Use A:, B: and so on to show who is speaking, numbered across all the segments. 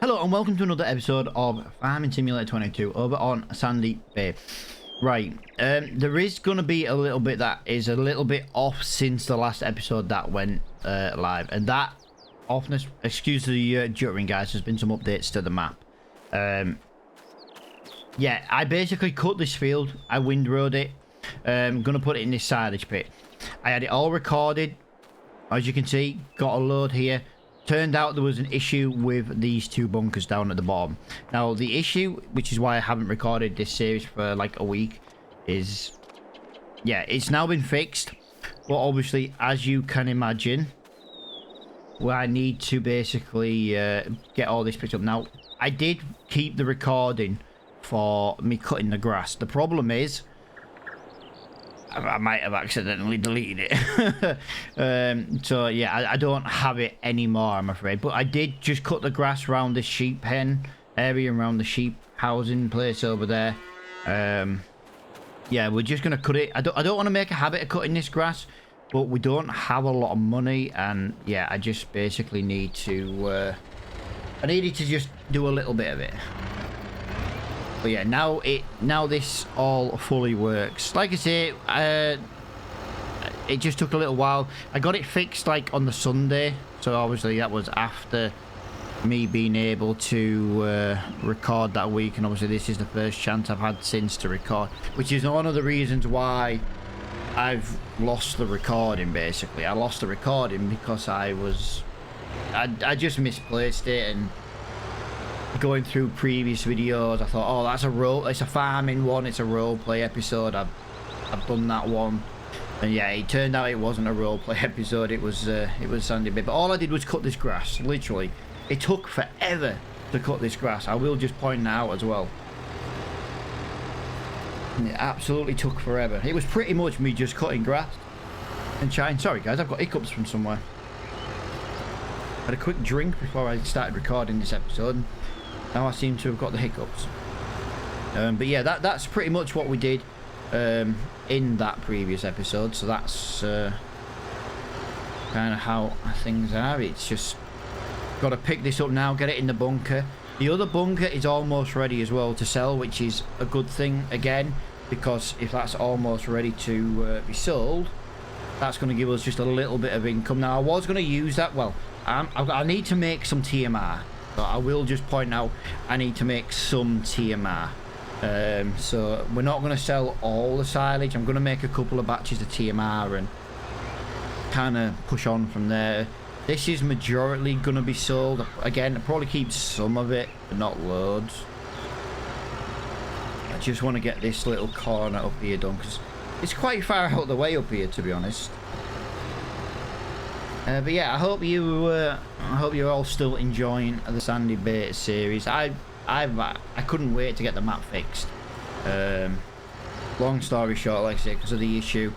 A: Hello and welcome to another episode of Farming Simulator 22 over on Sandy Bay. Right, there is going to be a little bit that is a little bit off since the last episode that went live. And that offness, excuse the juttering guys, there's been some updates to the map. Yeah, I basically cut this field, I windrowed it. I'm going to put it in this silage pit. I had it all recorded, as you can see, got a load here. Turned out there was an issue with these two bunkers down at the bottom. Now the issue, which is why I haven't recorded this series for like a week, is yeah, it's now been fixed. But obviously, as you can imagine, well, I need to basically get all this picked up. Now I did keep the recording for me cutting the grass. The problem is I might have accidentally deleted it. So yeah, I don't have it anymore, I'm afraid. But I did just cut the grass around the sheep pen area, around the sheep housing place over there. Yeah, we're just gonna cut it. I don't want to make a habit of cutting this grass, but we don't have a lot of money, and yeah, I just basically need to I needed to just do a little bit of it. But yeah, now this all fully works. Like I say, it just took a little while. I got it fixed like on the Sunday, so obviously that was after me being able to record that week, and obviously this is the first chance I've had since to record, which is one of the reasons why I've lost the recording. Basically, I lost the recording because I just misplaced it, and going through previous videos I thought, oh, that's it's a farming one, it's a roleplay episode. I've done that one, and yeah, it turned out it wasn't a roleplay episode. It was Sandy Bay. But all I did was cut this grass. Literally, it took forever to cut this grass. I will just point that out as well. It absolutely took forever. It was pretty much me just cutting grass and chatting. Sorry guys, I've got hiccups from somewhere. Had a quick drink before I started recording this episode. Now I seem to have got the hiccups. But yeah, that's pretty much what we did in that previous episode. So that's kind of how things are. It's just got to pick this up now, get it in the bunker. The other bunker is almost ready as well to sell, which is a good thing again, because if that's almost ready to be sold, that's going to give us just a little bit of income. Now I was going to use that. Well, I need to make some TMR. So I will just point out I need to make some TMR. So we're not going to sell all the silage. I'm going to make a couple of batches of TMR and kind of push on from there. This is majority going to be sold. Again, I'll probably keep some of it, but not loads. I just want to get this little corner up here done, because it's quite far out of the way up here, to be honest. But yeah, I hope you're all still enjoying the Sandy Bay series. I couldn't wait to get the map fixed. Long story short, like I say, because of the issue,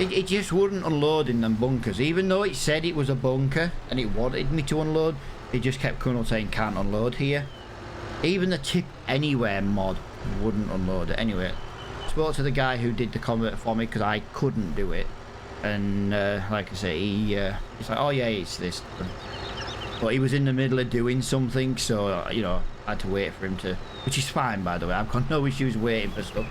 A: it just wouldn't unload in them bunkers. Even though it said it was a bunker and it wanted me to unload, it just kept coming up saying can't unload here. Even the tip anywhere mod wouldn't unload it. Anyway, spoke to the guy who did the convert for me because I couldn't do it. And like I say, he's like, oh yeah, it's this. But he was in the middle of doing something, so you know, I had to wait for him to, which is fine, by the way. I've got no issues waiting for stuff.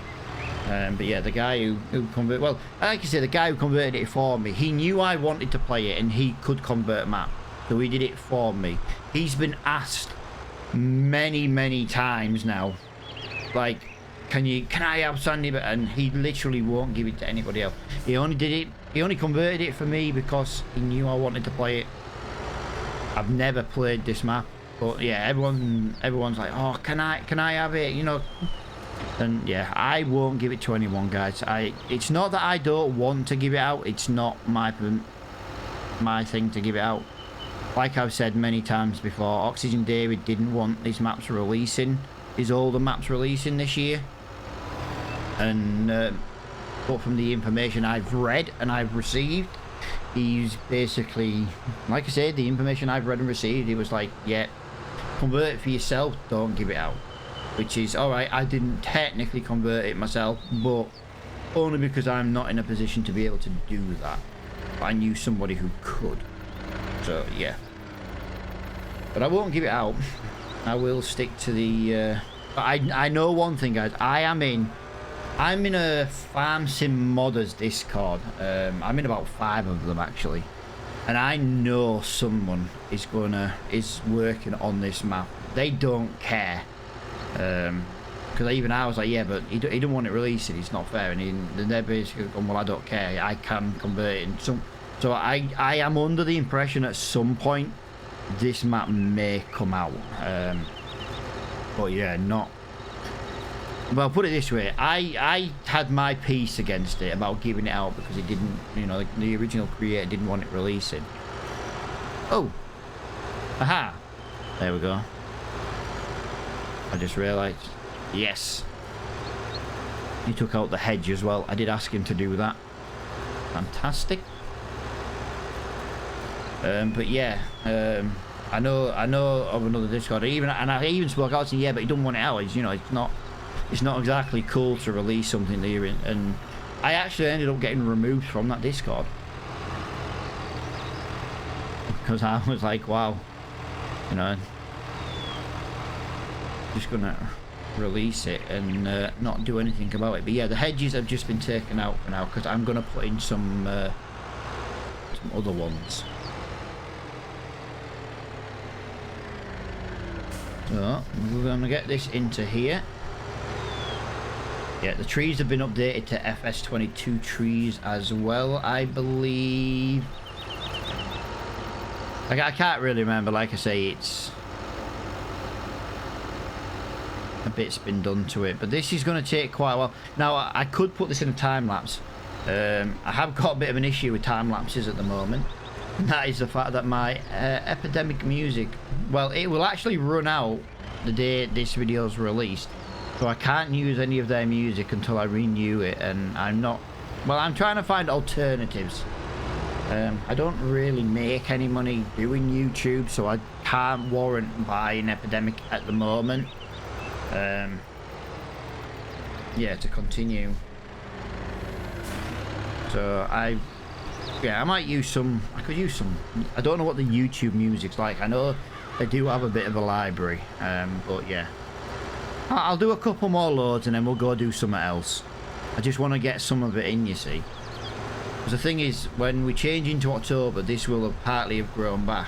A: But yeah, the guy who converted, well, like I say, the guy who converted it for me, he knew I wanted to play it and he could convert map, so he did it for me. He's been asked many times now, like, can I have Sandy? And he literally won't give it to anybody else. He only converted it for me because he knew I wanted to play it. I've never played this map, but yeah, everyone's like, oh, can I have it, you know? And yeah, I won't give it to anyone, guys. It's not that I don't want to give it out, it's not my thing to give it out. Like I've said many times before, Oxygen David didn't want these maps releasing, his older maps releasing this year. And but from the information I've read and I've received, he's basically, like I said, the information I've read and received, he was like, yeah, convert it for yourself, don't give it out. Which is alright. I didn't technically convert it myself, but only because I'm not in a position to be able to do that. But I knew somebody who could. So yeah, but I won't give it out. I will stick to the... I know one thing, guys. I'm in a Farm Sim Modders Discord. I'm in about 5 of them, actually. And I know someone is working on this map. They don't care. Because even I was like, yeah, but he don't want it released. It's not fair. And they're basically going, well, I don't care. I can convert it. So I am under the impression at some point this map may come out. But yeah, not. Well, put it this way, I had my piece against it about giving it out because it didn't, you know, the original creator didn't want it releasing. Oh, aha, there we go. I just realised, yes, he took out the hedge as well. I did ask him to do that. Fantastic. But yeah, I know of another Discord. I even spoke out to him, yeah, but he don't want it out. You know, it's not exactly cool to release something there, and I actually ended up getting removed from that Discord because I was like, wow, you know, just gonna release it and not do anything about it. But yeah, the hedges have just been taken out for now because I'm gonna put in some other ones. So we're gonna get this into here. Yeah, the trees have been updated to FS22 trees as well, I believe. I can't really remember. Like I say, it's a bit's been done to it, but this is going to take quite a while. Now, I could put this in a time lapse. I have got a bit of an issue with time lapses at the moment, and that is the fact that my Epidemic music, well, it will actually run out the day this video is released. So I can't use any of their music until I renew it, and I'm trying to find alternatives. I don't really make any money doing YouTube, so I can't warrant buying Epidemic at the moment. Yeah, to continue. So I might use some, I could use some, I don't know what the YouTube music's like. I know they do have a bit of a library, but yeah. I'll do a couple more loads and then we'll go do something else. I just want to get some of it in, you see. Because the thing is, when we change into October, this will have partly have grown back.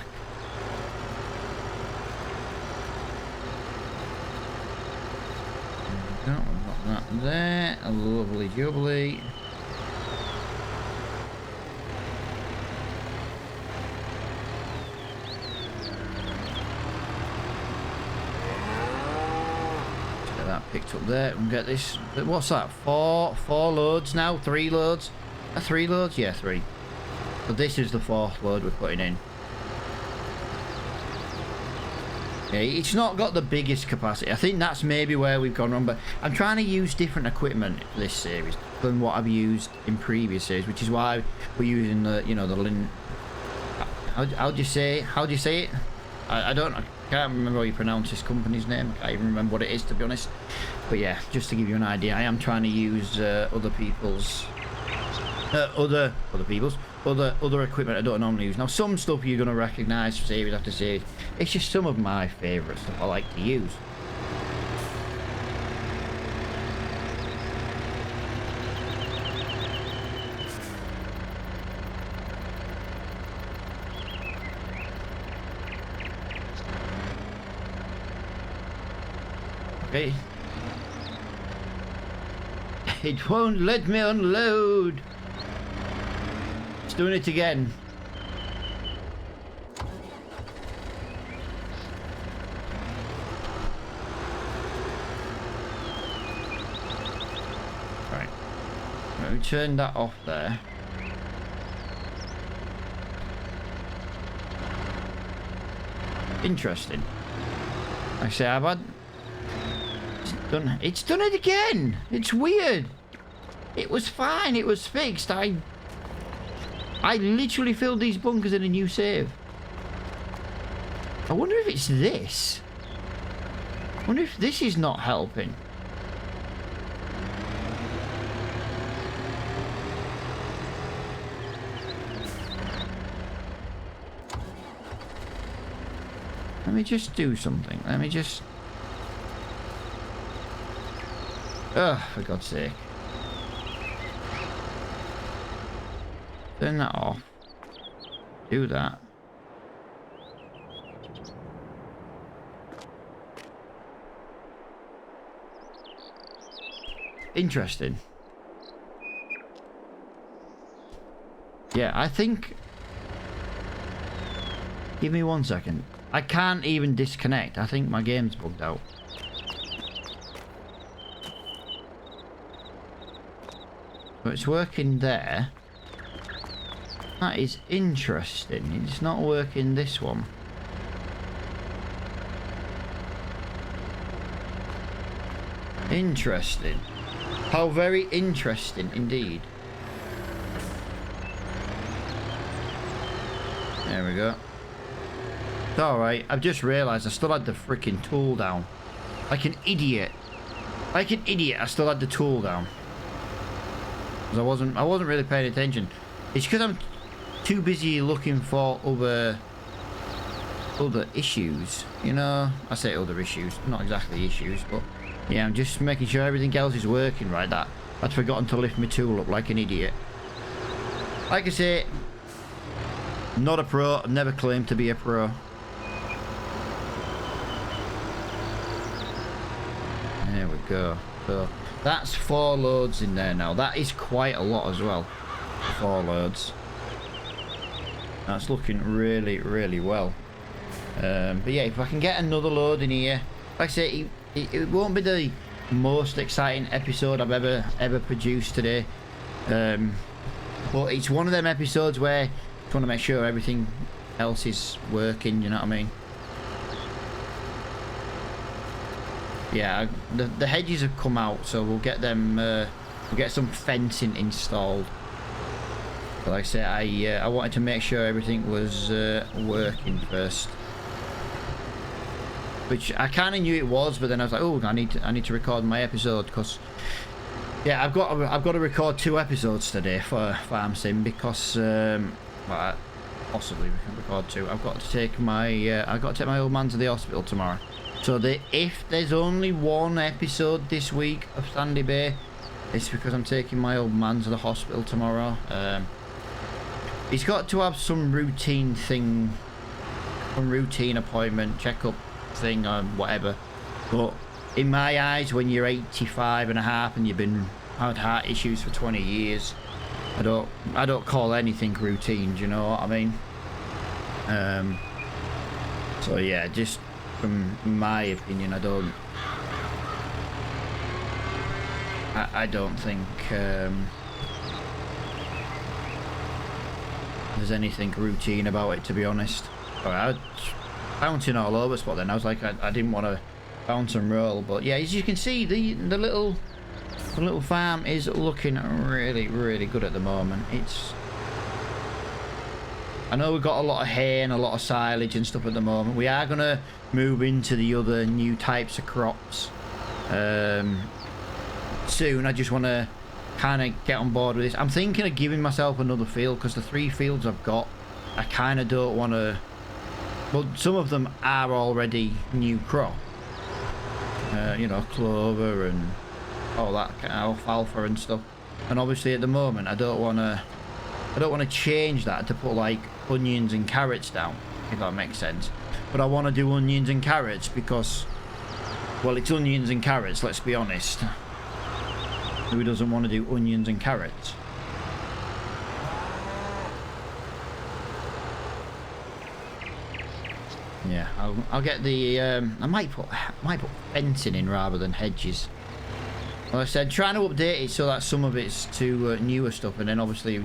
A: There we go, we've got that there. A lovely jubilee. Picked up there and get this. What's that? Four loads now? 3 loads? 3 loads? Yeah, 3. So this is the 4th load we're putting in. Yeah, it's not got the biggest capacity. I think that's maybe where we've gone wrong, but I'm trying to use different equipment this series than what I've used in previous series, which is why we're using the, you know, the Lin. How do you say it? I can't remember how you pronounce this company's name. I can't even remember what it is, to be honest. But yeah, just to give you an idea, I am trying to use other equipment I don't normally use. Now, some stuff you're going to recognise series after series. It's just some of my favourite stuff I like to use. Okay. It won't let me unload. It's doing it again. Right. Let me turn that off there. Interesting. Like I say, I've had... It's done it again. It's weird. It was fine. It was fixed. I literally filled these bunkers in a new save. I wonder if it's this. I wonder if this is not helping. Let me just do something. Let me just... Oh, for God's sake. Turn that off. Do that. Interesting. Yeah, I think... Give me 1 second. I can't even disconnect. I think my game's bugged out. But it's working there. That is interesting. It's not working this one. Interesting. How very interesting indeed. There we go. It's alright. I've just realised I still had the freaking tool down. Like an idiot. Like an idiot, I still had the tool down. Because I wasn't really paying attention. It's because I'm too busy looking for other issues. You know? I say other issues. Not exactly issues, but... Yeah, I'm just making sure everything else is working right. I'd forgotten to lift my tool up like an idiot. Like I say, not a pro. I've never claimed to be a pro. There we go. So that's 4 loads in there now. That is quite a lot as well. 4 loads. That's looking really, really well. But yeah, if I can get another load in here, like I say, it won't be the most exciting episode I've ever produced today. But it's one of them episodes where I just want to make sure everything else is working, you know what I mean? Yeah, the hedges have come out, so we'll get them, we'll get some fencing installed. But like I said, I wanted to make sure everything was working first. Which I kind of knew it was, but then I was like, oh, I need to record my episode, because yeah, I've got to record 2 episodes today for Farm Sim, because well, possibly we can record 2. I've got to take my old man to the hospital tomorrow. So if there's only 1 episode this week of Sandy Bay, it's because I'm taking my old man to the hospital tomorrow. He's got to have some routine thing, some routine appointment, checkup thing or whatever. But in my eyes, when you're 85 and a half and you've been had heart issues for 20 years, I don't call anything routine, do you know what I mean? So yeah, just from my opinion, I don't think there's anything routine about it, to be honest. I was bouncing all over the spot then. I was like, I didn't want to bounce and roll, but yeah, as you can see, the little farm is looking really, really good at the moment. I know we've got a lot of hay and a lot of silage and stuff at the moment. We are going to move into the other new types of crops soon. I just want to kind of get on board with this. I'm thinking of giving myself another field, because the 3 fields I've got, I kind of don't want to... Well, some of them are already new crop. You know, clover and all that kind of alfalfa and stuff. And obviously at the moment I don't want to change that to put like onions and carrots down, if that makes sense. But I want to do onions and carrots because, well, it's onions and carrots, let's be honest. Who doesn't want to do onions and carrots? Yeah, I'll get the I might put fencing in rather than hedges. Like I said, trying to update it so that some of it's to newer stuff, and then obviously...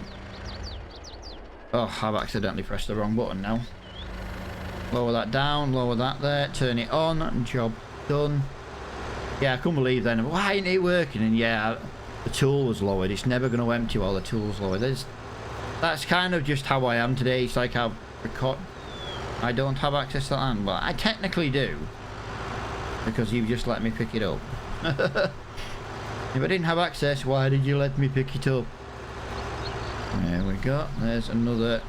A: Oh, I've accidentally pressed the wrong button now. Lower that down, lower that there, turn it on, job done. Yeah, I couldn't believe then, why ain't it working? And yeah, the tool was lowered. It's never going to empty while the tool's lowered. That's kind of just how I am today. It's like I don't have access to land, but I technically do, because you've just let me pick it up. If I didn't have access, why did you let me pick it up? There we go. There's another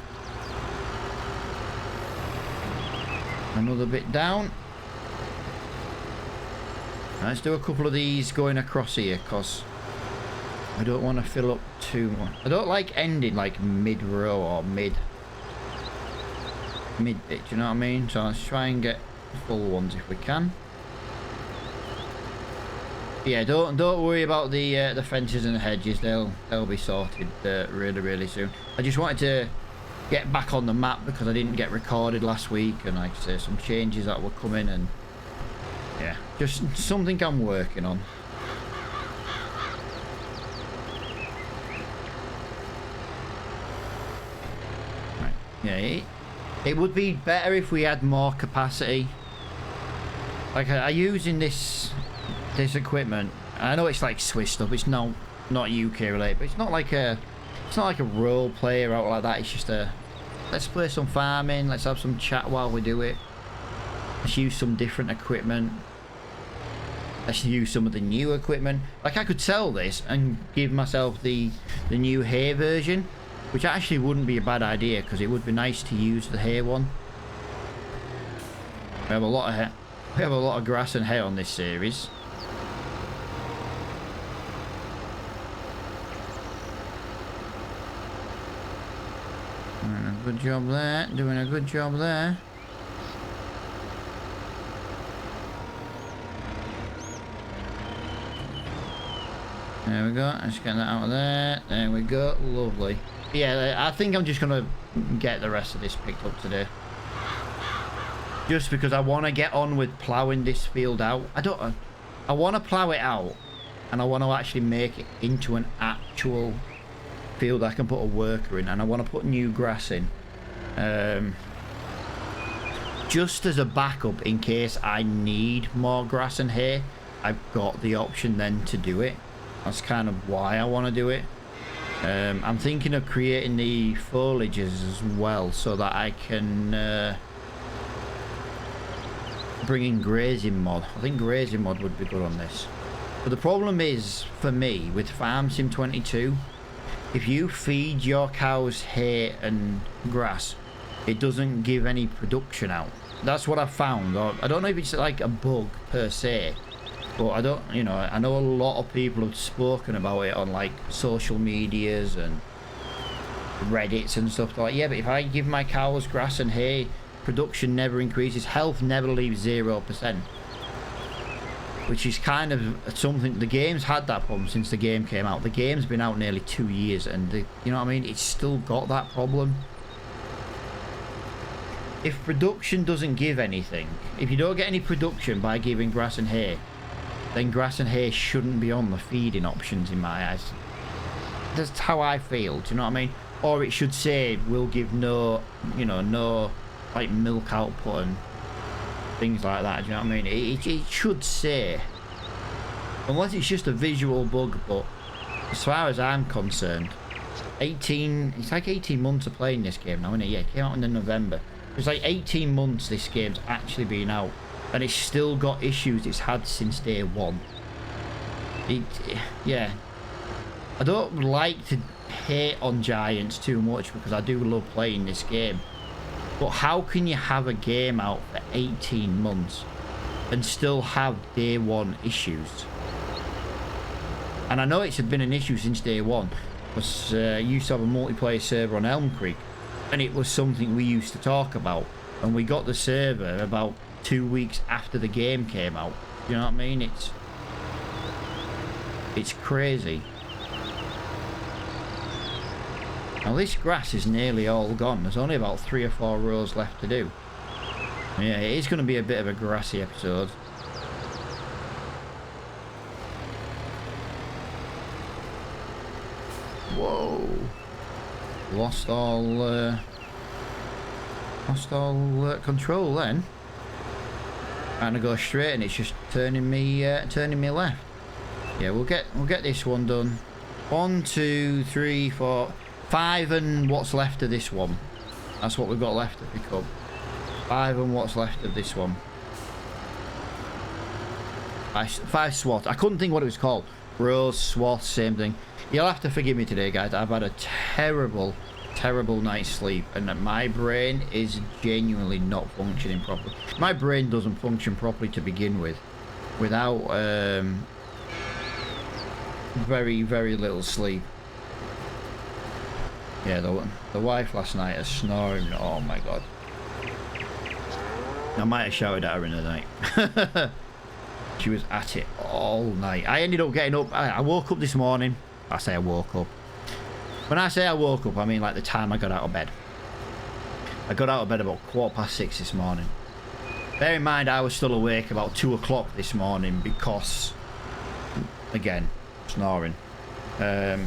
A: Another bit down. Let's do a couple of these going across here, because I don't want to fill up too much. I don't like ending like mid-row or mid-bit, you know what I mean? So let's try and get full ones if we can. Yeah, don't worry about the fences and the hedges. They'll be sorted really soon. I just wanted to get back on the map because I didn't get recorded last week, and like I say, some changes that were coming, and yeah, just something I'm working on. Right. Yeah, it would be better if we had more capacity. Like I'm using this equipment. I know it's like Swiss stuff. It's not UK related, but it's not like a role player out like that. It's just let's play some farming. Let's have some chat while we do it. Let's use some different equipment. Let's use some of the new equipment. Like I could sell this and give myself the new hay version, which actually wouldn't be a bad idea because it would be nice to use the hay one. We have a lot of hay. We have a lot of grass and hay on this series. Doing a good job there. Doing a good job there. There we go. Let's get that out of there. There we go. Lovely. Yeah, I think I'm just going to get the rest of this picked up today. Just because I want to get on with ploughing this field out. I want to plough it out. And I want to actually make it into an actual field I can put a worker in. And I want to put new grass in. Just as a backup in case I need more grass and hay. I've got the option then to do it. That's kind of why I want to do it. I'm thinking of creating the foliages as well so that I can bring in grazing mod. I think grazing mod would be good on this. But the problem is, for me, with Farm Sim 22, if you feed your cows hay and grass, it doesn't give any production out. That's what I found. I don't know if it's like a bug per se. But I don't, you know, I know a lot of people have spoken about it on like social medias and Reddits and stuff. They're like, yeah, but if I give my cows grass and hay, production never increases, health never leaves 0%. Which is kind of something, the game's had that problem since the game came out. The game's been out nearly 2 years and, you know what I mean, it's still got that problem. If production doesn't give anything, if you don't get any production by giving grass and hay, then grass and hay shouldn't be on the feeding options in my eyes. That's how I feel, do you know what I mean? Or it should say we'll give no, you know, no like milk output and things like that, do you know what I mean? It should say. Unless it's just a visual bug, but as far as I'm concerned, it's like 18 months of playing this game now, isn't it? Yeah, it came out in November. It's like 18 months this game's actually been out. And it's still got issues it's had since day one. Yeah. I don't like to hate on Giants too much because I do love playing this game. But how can you have a game out for 18 months and still have day one issues? And I know it's been an issue since day one. Because I used to have a multiplayer server on Elm Creek. And it was something we used to talk about. And we got the server about 2 weeks after the game came out. You know what I mean? It's crazy. Now this grass is nearly all gone. There's only about 3 or 4 rows left to do. Yeah, it is going to be a bit of a grassy episode. Whoa! Lost all control then. Trying to go straight and it's just turning me left. Yeah, we'll get this one done. 1, 2, 3, 4, 5 and what's left of this one. That's what we've got left to pick up. 5 and what's left of this one. 5 swaths. I couldn't think what it was called. Rows, swaths, same thing. You'll have to forgive me today, guys. I've had a terrible terrible night's sleep, and that my brain is genuinely not functioning properly. My brain doesn't function properly to begin with without very, very little sleep. Yeah, the wife last night is snoring. Oh my god. I might have shouted at her in the night. She was at it all night. I ended up getting up. I woke up this morning. I say I woke up. When I say I woke up, I mean like the time I got out of bed. I got out of bed about 6:15 this morning. Bear in mind, I was still awake about 2 o'clock this morning because, again, snoring. Yeah,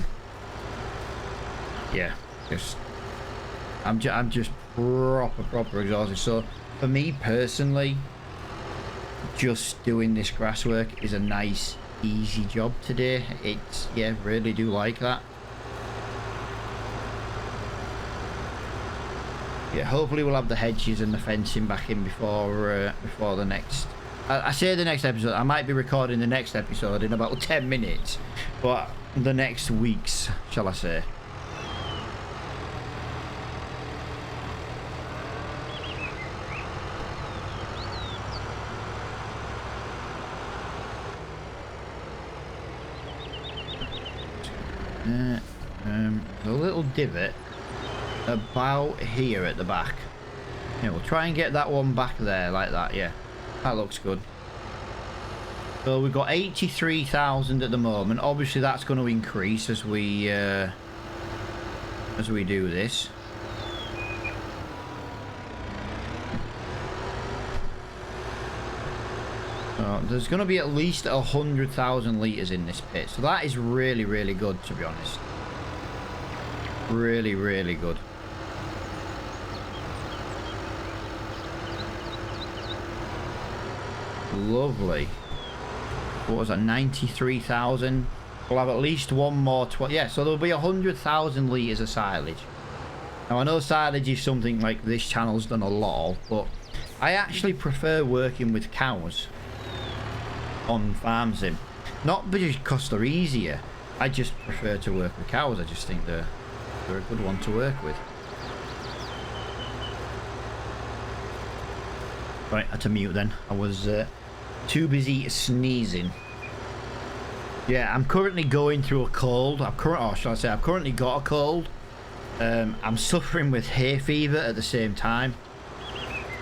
A: I'm just proper exhausted. So for me personally, just doing this grass work is a nice, easy job today. It's, yeah, really do like that. Yeah, hopefully we'll have the hedges and the fencing back in before the next... I say the next episode. I might be recording the next episode in about 10 minutes. But the next weeks, shall I say. A little divot about here at the back. Yeah, we'll try and get that one back there like that. Yeah, that looks good. So we've got 83,000 at the moment. Obviously that's going to increase as we do this. There's going to be at least 100,000 litres in this pit. So that is really, really good, to be honest. Really, really good. Lovely. What was that? 93,000. We'll have at least one more. Yeah, so there'll be 100,000 litres of silage. Now, I know silage is something like this channel's done a lot of, but I actually prefer working with cows on farm sim. Not because they're easier. I just prefer to work with cows. I just think they're a good one to work with. Right, I had to mute then. I was too busy sneezing. Yeah, I'm currently going through a cold. I've currently got a cold. I'm suffering with hay fever at the same time.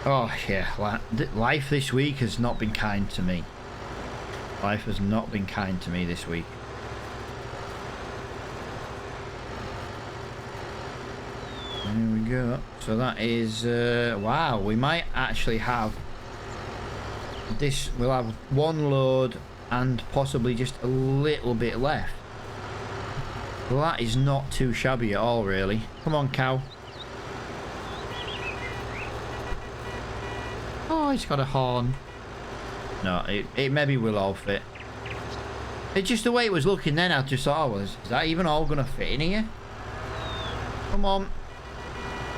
A: Oh yeah, life this week has not been kind to me. Life has not been kind to me this week. There we go. So that is wow, we might actually have this. We'll have one load and possibly just a little bit left. Well, that is not too shabby at all, really. Come on, cow. Oh, it's got a horn. No, it maybe will all fit. It's just the way it was looking then. I just thought, oh, is that even all gonna fit in here? Come on.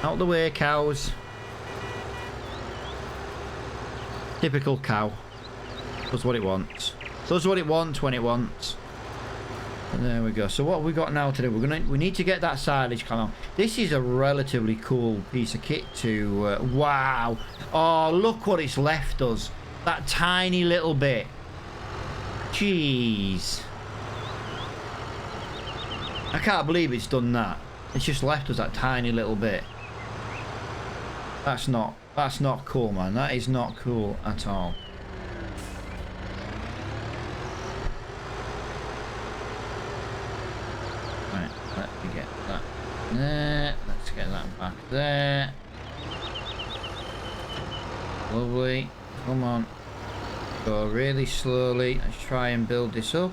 A: Out the way, cows. Typical cow. Does what it wants. Does what it wants when it wants. And there we go. So what have we got now to do? We need to get that silage come out. This is a relatively cool piece of kit to... wow. Oh, look what it's left us. That tiny little bit. Jeez. I can't believe it's done that. It's just left us that tiny little bit. That's not cool, man. That is not cool at all. Right, let me get that there. Let's get that back there. Lovely. Come on. Go really slowly. Let's try and build this up.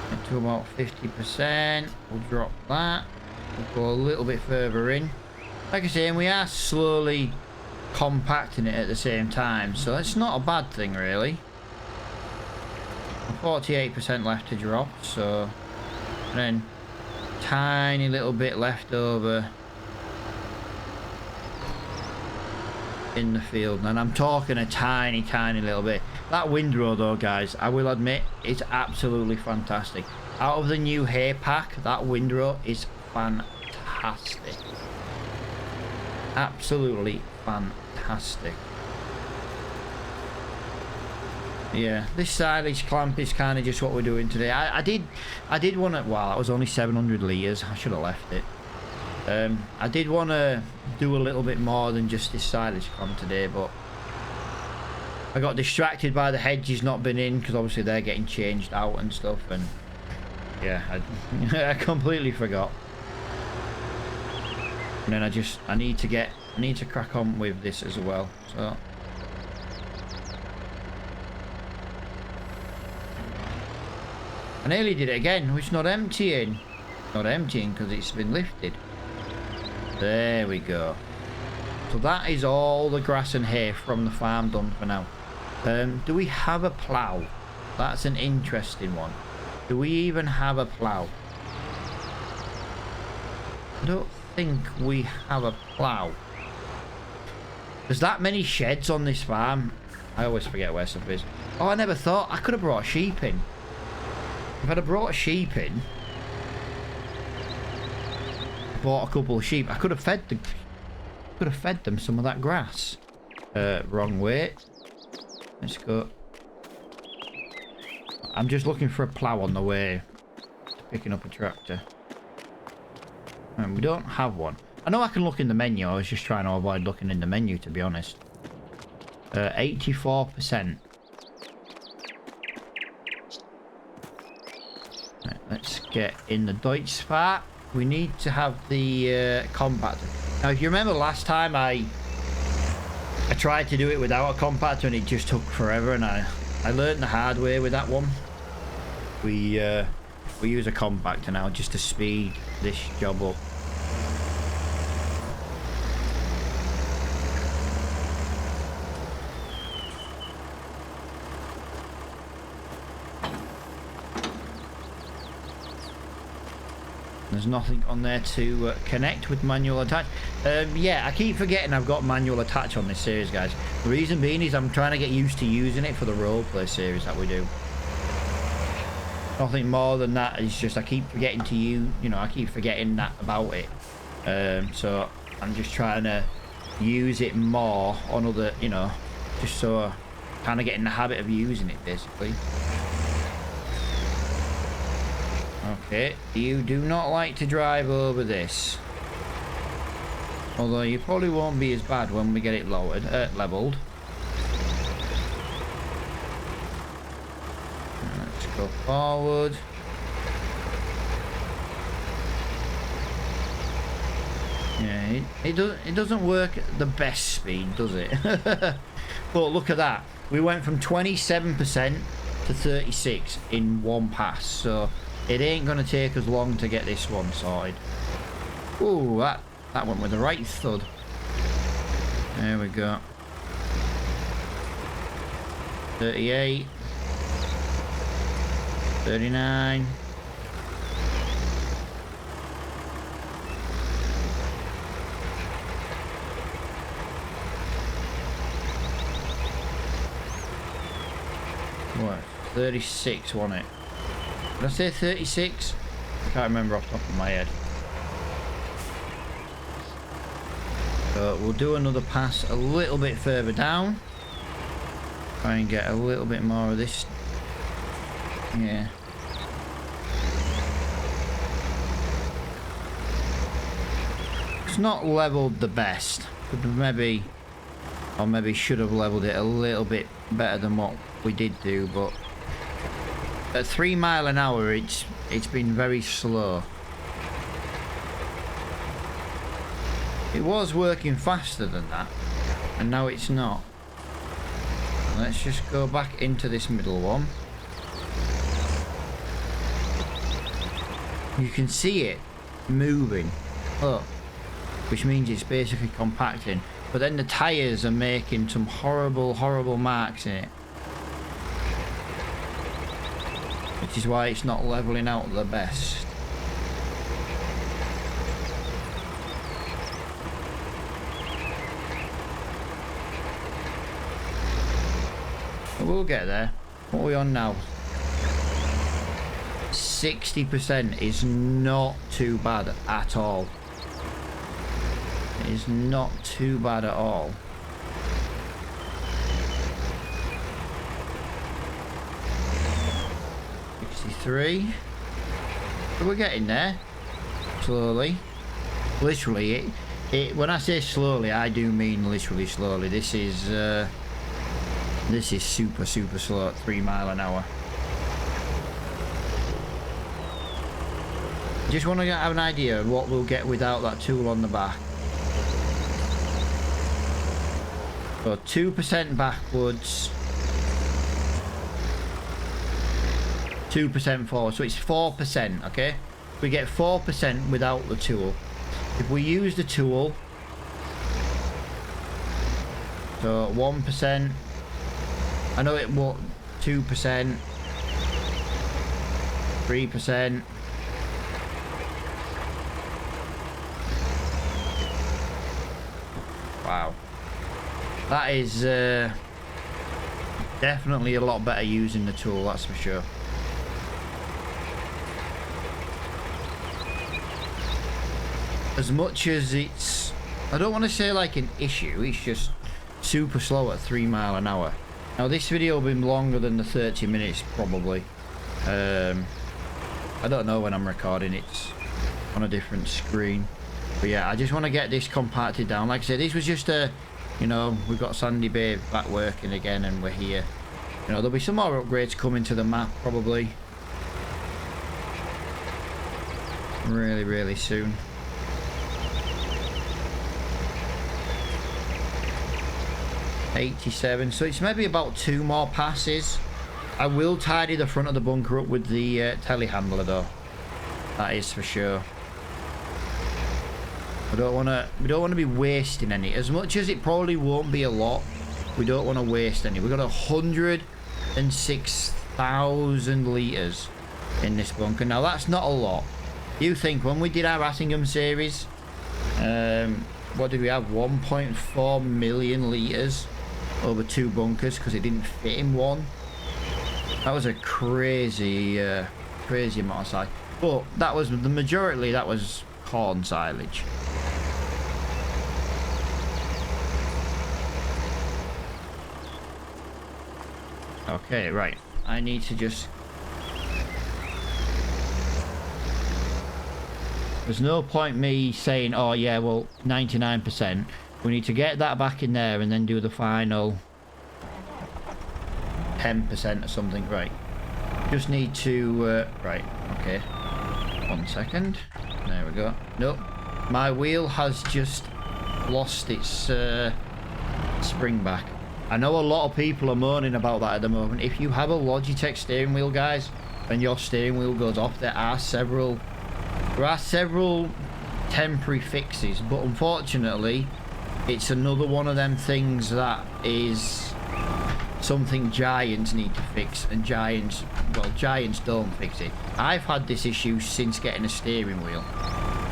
A: Get to about 50%. We'll drop that. We'll go a little bit further in. Like I say, we are slowly compacting it at the same time, so it's not a bad thing, really. 48% left to drop, so... And then, tiny little bit left over in the field, and I'm talking a tiny little bit. That windrow though, guys, I will admit, it's absolutely fantastic. Out of the new hay pack, that windrow is fantastic. fantastic. Absolutely fantastic. Yeah, this silage clamp is kind of just what we're doing today. I did want to, well, that was only 700 litres. I should have left it. I did want to do a little bit more than just this silage clamp today, but I got distracted by the hedges not being in, because obviously they're getting changed out and stuff, and yeah, I completely forgot. And then I need to crack on with this as well. So I nearly did it again. It's not emptying. Not emptying because it's been lifted. There we go. So that is all the grass and hay from the farm done for now. Do we have a plough? That's an interesting one. Do we even have a plough? I don't think we have a plough. There's that many sheds on this farm. I always forget where stuff is. Oh, I never thought. I could have brought sheep in. If I'd have brought sheep in, bought a couple of sheep, I could have fed them some of that grass. Wrong way. Let's go. I'm just looking for a plough on the way to picking up a tractor. And we don't have one. I know I can look in the menu. I was just trying to avoid looking in the menu, to be honest. 84%. Right, let's get in the Deutschfahrt. We need to have the compactor. Now, if you remember last time, I tried to do it without a compactor and it just took forever, and I learned the hard way with that one. We use a compactor now just to speed this job up. There's nothing on there to connect with manual attach. Yeah, I keep forgetting I've got manual attach on this series, guys. The reason being is I'm trying to get used to using it for the roleplay series that we do. Nothing more than that. It's just I keep forgetting to use, I keep forgetting that about it. So I'm just trying to use it more on other, just so kind of get in the habit of using it, basically. Okay, you do not like to drive over this. Although you probably won't be as bad when we get it lowered, leveled. Let's go forward. Yeah, it doesn't work at the best speed, does it? But look at that. We went from 27% to 36 in one pass, so it ain't gonna take us long to get this one sorted. Ooh, that went with the right thud. There we go. 38. 39. What? 36, wasn't it? Did I say 36? I can't remember off the top of my head. So we'll do another pass a little bit further down. Try and get a little bit more of this. Yeah. It's not leveled the best. Could have maybe should have leveled it a little bit better than what we did do, but at 3 miles an hour it's been very slow. It was working faster than that, and now it's not. Let's just go back into this middle one. You can see it moving up, which means it's basically compacting, but then the tyres are making some horrible marks in it, which is why it's not leveling out the best. But we'll get there. What are we on now? 60% is not too bad at all. is not too bad at all. Three. We're getting there slowly. Literally, when I say slowly, I do mean literally slowly. This is super slow at 3 miles an hour. Just want to have an idea of what we'll get without that tool on the back. So 2% backwards, 2% forward, so it's 4%, okay? We get 4% without the tool. If we use the tool, so 1%, I know it what 2%, 3%. Wow. That is definitely a lot better using the tool, that's for sure. As much as it's, I don't want to say like an issue, it's just super slow at 3 miles an hour. Now this video will be longer than the 30 minutes probably. I don't know when I'm recording, it's on a different screen. But yeah, I just want to get this compacted down. Like I said, this was just a, you know, we've got Sandy Bay back working again and we're here. You know, there'll be some more upgrades coming to the map probably. Really soon. $87, so it's maybe about 2 more passes. I will tidy the front of the bunker up with the telehandler though. That is for sure. We don't want to be wasting any. As much as it probably won't be a lot, we don't want to waste any. We've got 106,000 litres in this bunker. Now that's not a lot. You think when we did our Assingham series, what did we have? 1.4 million litres over 2 bunkers because it didn't fit in one. That was a crazy amount of silage. But that was the majority. That was corn silage. Okay, right. I need to just... There's no point me saying, oh yeah, well, 99%. We need to get that back in there and then do the final 10% or something. Right. Just need to... right, okay. 1 second. There we go. Nope. My wheel has just lost its spring back. I know a lot of people are moaning about that at the moment. If you have a Logitech steering wheel, guys, and your steering wheel goes off, there are several temporary fixes, but unfortunately it's another one of them things that is something giants need to fix, and giants don't fix it. I've had this issue since getting a steering wheel,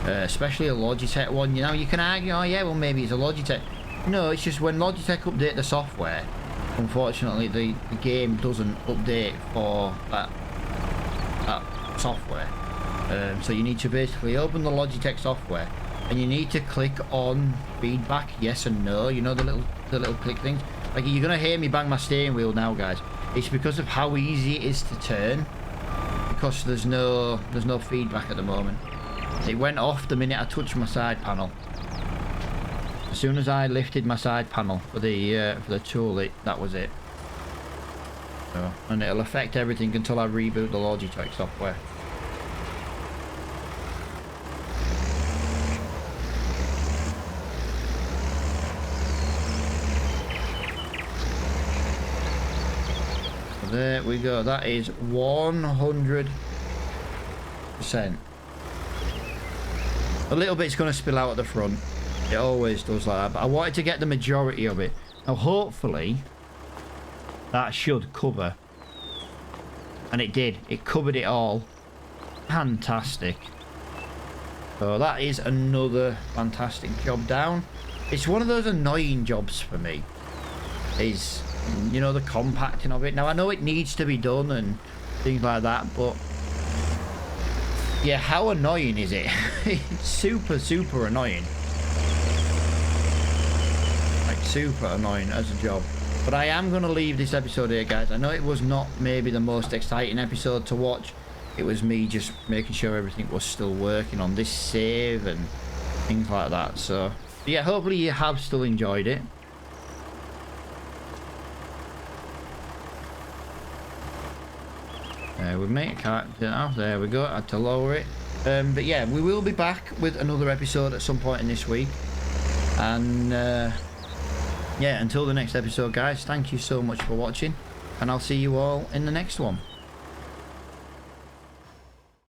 A: especially a Logitech one. You know, you can argue, oh yeah, well maybe it's a Logitech. No, it's just when Logitech update the software, unfortunately the game doesn't update for that software. So you need to basically open the Logitech software and you need to click on feedback, yes and no, you know, the little click things. Like, you're gonna hear me bang my steering wheel now, guys. It's because of how easy it is to turn, because there's no feedback at the moment. It went off the minute I touched my side panel. As soon as I lifted my side panel for the tool, that was it. So, and it'll affect everything until I reboot the Logitech software. There we go. That is 100%. A little bit's going to spill out at the front. It always does like that. But I wanted to get the majority of it. Now, hopefully, that should cover. And it did. It covered it all. Fantastic. So that is another fantastic job down. It's one of those annoying jobs for me. Is... you know, the compacting of it. Now I know it needs to be done and things like that, but yeah, how annoying is it? It's super annoying. like super annoying as a job. But I am going to leave this episode here, guys. I know it was not maybe the most exciting episode to watch. It was me just making sure everything was still working on this save and things like that. So yeah, hopefully you have still enjoyed it. There we make can't oh, there we go. I had to lower it. But yeah, we will be back with another episode at some point in this week. And yeah, until the next episode, guys, thank you so much for watching, and I'll see you all in the next one.